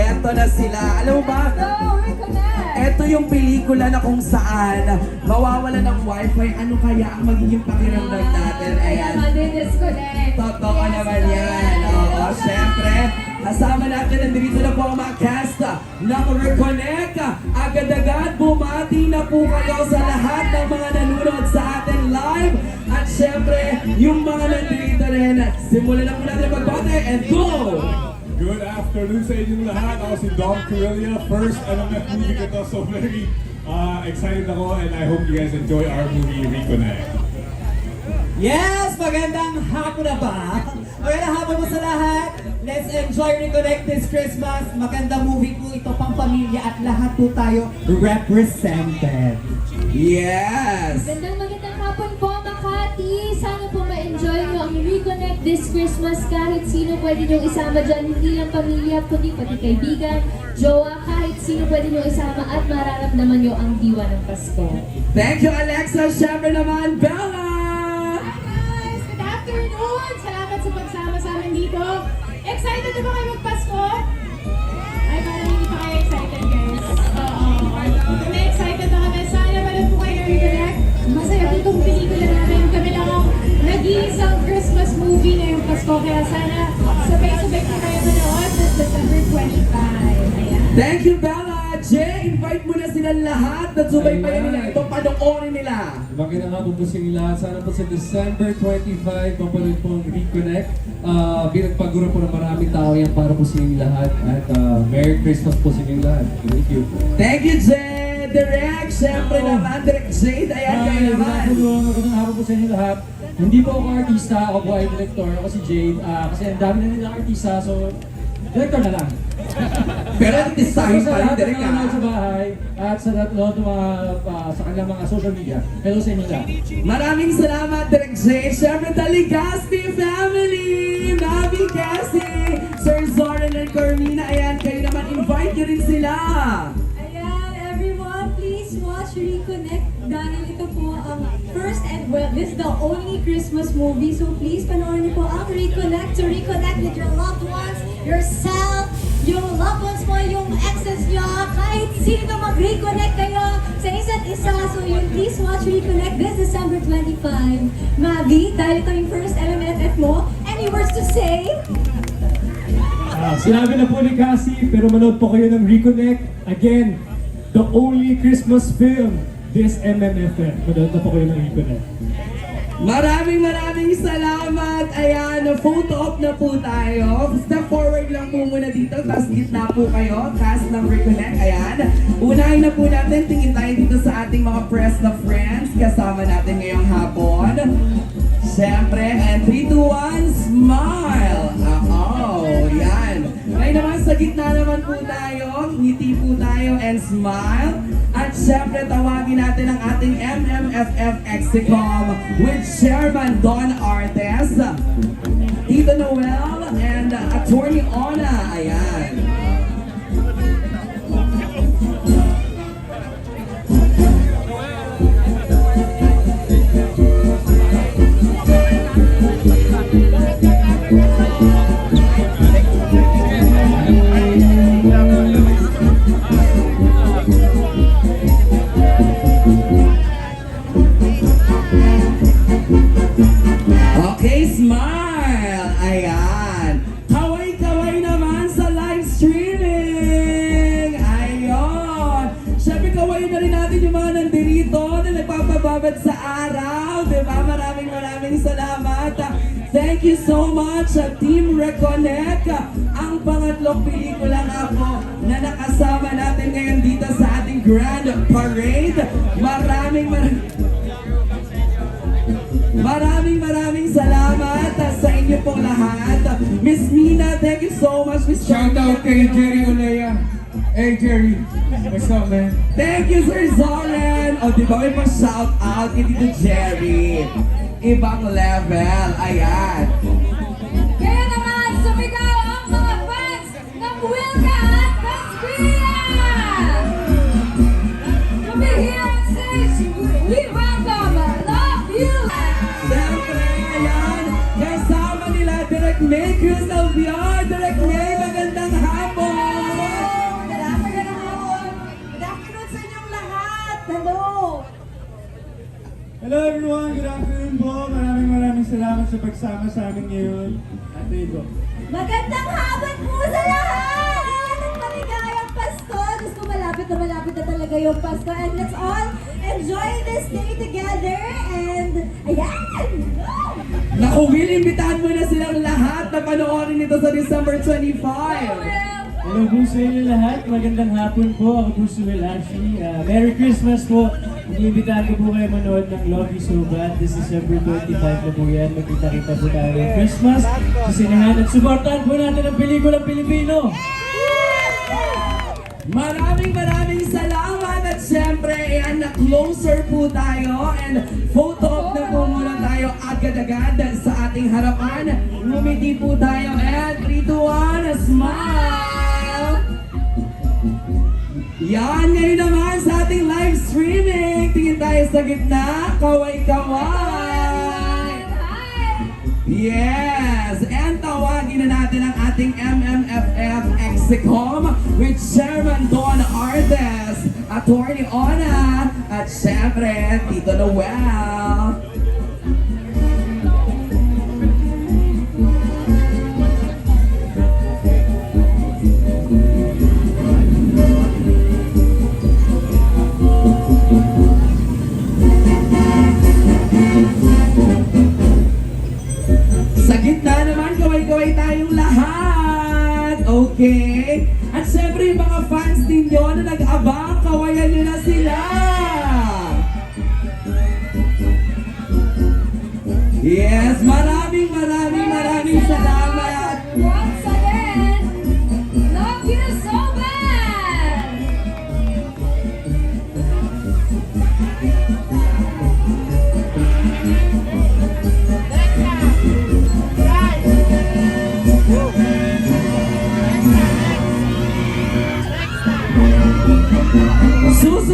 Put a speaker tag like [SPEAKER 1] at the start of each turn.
[SPEAKER 1] eto na sila. Alam mo ba?
[SPEAKER 2] Go, reconnect!
[SPEAKER 1] Ito yung pelikula na kung saan mawawala ng wifi. Ano kaya ang magiging pakiramdam natin?
[SPEAKER 2] Ayan,
[SPEAKER 1] Ayan.
[SPEAKER 2] disconnect.
[SPEAKER 1] Totoo naman yan. Oo, syempre. Kasama natin, nandito na po ang mga cast ng Reconnect. Agad-agad, bumati na po kayo sa lahat ng mga nanonood sa atin live. At syempre, yung mga nandito rin. Simulan na po natin magbate and go!
[SPEAKER 3] Good afternoon sa inyong lahat. Ako si Dom Correlia. First MMF movie ko to. So very excited ako and I hope you guys enjoy our movie, Reconnect.
[SPEAKER 4] Yes! Magandang hapon na ba? Magandang hapon po sa lahat. Let's enjoy Reconnect this Christmas. Magandang movie po ito, pang pamilya at lahat po tayo represented.
[SPEAKER 1] Yes!
[SPEAKER 2] Magandang hapon po, Makati. Sana po ma-enjoy nyo ang Reconnect this Christmas. Kahit sino pwede nyo isama dyan. Hindi lang pamilya, kundi pati kaibigan, jowa, kahit sino pwede nyo isama at mararamdaman nyo ang diwa ng Pasko.
[SPEAKER 1] Thank you, Alexa. Syempre naman, Bella!
[SPEAKER 5] Hi guys! Good afternoon! Salamat sa pagsama sa amin dito. Excited na ba kayo magpasko? Ay, parang hindi pa kayo excited guys. Oo. Kami excited na kami. Sana manood po kayo ng Reconnect. Masaya po itong pelikula namin. Kami lang ang nag-iisang Christmas movie ngayong Pasko. Kaya sana sabay-sabay po kayo manood this December 25. Ayan.
[SPEAKER 1] Thank you, Bella! Jay, invite mo na silang lahat na subaybayan nila ito, panoorin nila.
[SPEAKER 6] Magandang hapon po sa inyo lahat. Sana po sa December 25, mapanood po ang Reconnect. Pinagpaguro po ng maraming tao yan para po sa inyo lahat. At Merry Christmas po sa inyo lahat. Thank you.
[SPEAKER 1] Thank you, Jay! Direct, syempre naman, Direct Jade, ayan kayo naman.
[SPEAKER 6] Magandang hapon po sa inyo lahat. Hindi po ako artista, ako po ay director. Ako si Jade. Kasi ang dami na nilang artista, so director na lang.
[SPEAKER 1] Pero artistahin
[SPEAKER 6] Sa
[SPEAKER 1] pa rin,
[SPEAKER 6] lahat
[SPEAKER 1] Direct
[SPEAKER 6] ng nanonood sa
[SPEAKER 1] ha.
[SPEAKER 6] bahay at sa lahat ng mga sa kanilang mga social media. Hello sa inyo lahat.
[SPEAKER 1] Maraming salamat, Direct Jade. Syempre, the Ligasti family! Navi Cassie, Sir Zoran and Carmina, ayan, kayo naman, invite nyo rin sila.
[SPEAKER 5] Ayan, everyone, please watch Reconnect dahil ito po ang first and well, this is the only Christmas movie. So please panoorin niyo po ang Reconnect to reconnect with your loved ones, yourself, yung loved ones mo, yung exes nyo, kahit sino mag-reconnect kayo sa isa't isa. So yun, please watch Reconnect this December 25. Mavi, dahil ito yung first MMFF mo, any words to say?
[SPEAKER 6] Sinabi na po ni Cassie, pero manood po kayo ng Reconnect. Again, the only Christmas film this MMFF. Manood na po kayo ng Reconnect.
[SPEAKER 1] Maraming salamat. Ayan, photo op na po tayo. Step forward lang po muna dito, tapos gitna po kayo. Cast ng Reconnect. Ayan. Unahin na po natin, tingin tayo dito sa ating mga press na friends. Kasama natin ngayong hapon. Siyempre, and 3, 2, 1, smile! Yan. Ngayon naman, sa gitna naman po tayo. Ngiti po tayo and smile. At syempre, tawagin natin ang ating MMFF Execom with Chairman Don Artes, Tito Noel, and Attorney Ona. Ayan. Okay, smile! Ayan. Kaway-kaway naman sa live streaming! Ayun! Siyempre, kaway na rin natin yung mga nandirito na nagpapababad sa araw. Diba? Maraming salamat. Thank you so much, Team Reconnect. Ang pangatlong pelikula nga po na nakasama natin ngayon dito sa ating Grand Parade. Maraming salamat sa inyo pong lahat. Miss Mina, thank you so much, Miss
[SPEAKER 7] Shout out kay Jerry Olea. Hey Jerry, what's up man?
[SPEAKER 1] Thank you, Sir Zoran. O, di ba may pa-shout out kay Tito Jerry? Ibang level. Ayan.
[SPEAKER 2] Kaya naman, sumigaw ang mga fans ng Wilka at Pasquia! Come here on stage, we welcome Love You!
[SPEAKER 1] Siyempre, ayan. Kasama nila Direct May Crystal VR. Direct May, magandang hapon!
[SPEAKER 7] good afternoon po. Maraming salamat sa pagsama sa amin ngayon. Ate Igo.
[SPEAKER 5] Magandang hapon po sa lahat! At maligayang Pasko! Diyos ko, malapit na talaga yung Pasko. And let's all enjoy this day together. And, ayan!
[SPEAKER 1] Naku, Will, imbitahan mo na silang lahat na panoorin ito sa December 25.
[SPEAKER 8] Hello po sa inyo lahat. Magandang hapon po. Ako po si Will Ashley. Merry Christmas po. Iniimbitahan ko po kayo manood ng Love You So Bad. This December 25 na po yan. Magkita-kita po tayo ng Christmas sa sinehan. At suportahan po natin ang pelikulang Pilipino.
[SPEAKER 1] Maraming salamat at syempre, ayan, na closer po tayo and photo op na po muna tayo agad-agad sa ating harapan. Ngumiti po tayo and 3, 2, 1, smile! Yan, ngayon naman sa ating live streaming. Tingin tayo sa gitna, kaway-kaway! Yes! And tawagin na natin ang ating MMFF Execom with Chairman Don Artes, Attorney Ona, at syempre, Tito Noel. Sa gitna naman, kaway-kaway tayong lahat. Okay? At syempre, yung mga fans ninyo na nag-abang, kawayan nyo na sila. Yes, maraming salamat.
[SPEAKER 2] Once again, love you so bad!
[SPEAKER 1] Susunod